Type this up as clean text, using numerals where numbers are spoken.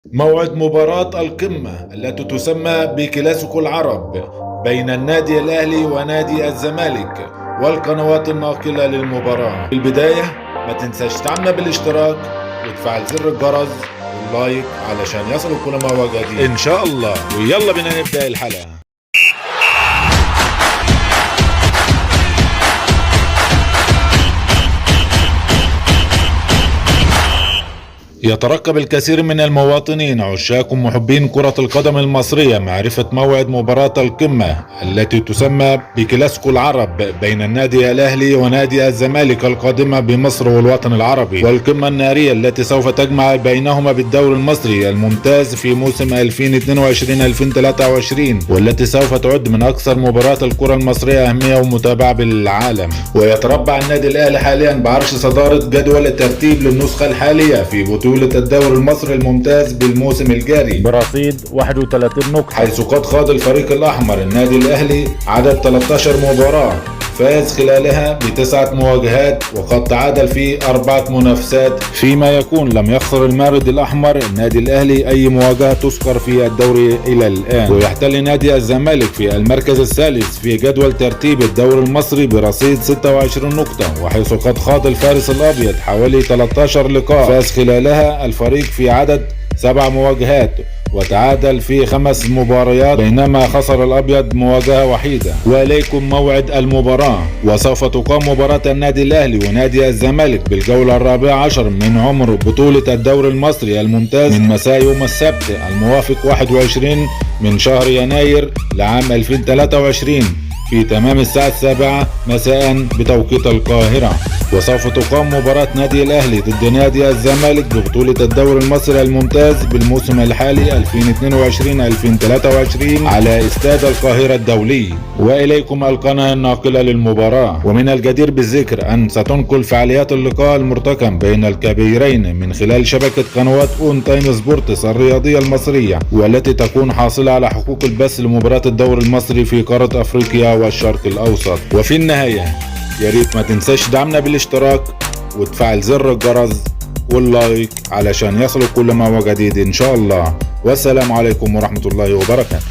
موعد مباراة القمة التي تسمى بكلاسيكو العرب بين النادي الأهلي ونادي الزمالك والقنوات الناقلة للمباراة. في البداية ما تنساش تعمل بالاشتراك وتفعل زر الجرس واللايك علشان يصلوا كل ما هو جديد إن شاء الله. ويلا بينا نبدأ الحلقة. يترقب الكثير من المواطنين عشاق محبين كرة القدم المصرية معرفة موعد مباراة القمة التي تسمى بكلاسيكو العرب بين النادي الأهلي ونادي الزمالك القادمة بمصر والوطن العربي، والقمة النارية التي سوف تجمع بينهما بالدوري المصري الممتاز في موسم 2022-2023، والتي سوف تعد من أكثر مباريات الكرة المصرية أهمية ومتابعة بالعالم. ويتربع النادي الأهلي حاليا بعرش صدارة جدول الترتيب للنسخة الحالية في بطولة الدوري المصري الممتاز بالموسم الجاري برصيد 31 نقطة، حيث قد خاض الفريق الأحمر النادي الأهلي عدد 13 مباراة، فاز خلالها ب9 مواجهات وقد تعادل في 4 منافسات، فيما يكون لم يخسر المارد الأحمر النادي الأهلي أي مواجهة تذكر في الدوري إلى الآن. ويحتل نادي الزمالك في المركز الثالث في جدول ترتيب الدوري المصري برصيد 26 نقطة، وحيث قد خاض الفارس الأبيض حوالي 13 لقاء، فاز خلالها الفريق في عدد 7 مواجهات وتعادل في 5 مباريات، بينما خسر الأبيض مواجهة وحيدة. وإليكم موعد المباراة. وسوف تقام مباراة النادي الأهلي ونادي الزمالك بالجولة 14 من عمر بطولة الدوري المصري الممتاز من مساء يوم السبت الموافق 21 من شهر يناير لعام 2023 في تمام الساعة 7 مساء بتوقيت القاهرة. وسوف تقام مباراة نادي الأهلي ضد نادي الزمالك ببطولة الدوري المصري الممتاز بالموسم الحالي 2022-2023 على استاد القاهرة الدولي. وإليكم القناة الناقلة للمباراة. ومن الجدير بالذكر أن ستنقل فعاليات اللقاء المرتقم بين الكبيرين من خلال شبكة قنوات اون تايم سبورتس الرياضية المصرية، والتي تكون حاصلة على حقوق البث لمباراة الدوري المصري في قارة أفريقيا والشرق الأوسط. وفي النهاية يا ريت ما تنساش دعمنا بالاشتراك وتفعل زر الجرس واللايك علشان يصلوا كل ما هو جديد إن شاء الله. والسلام عليكم ورحمة الله وبركاته.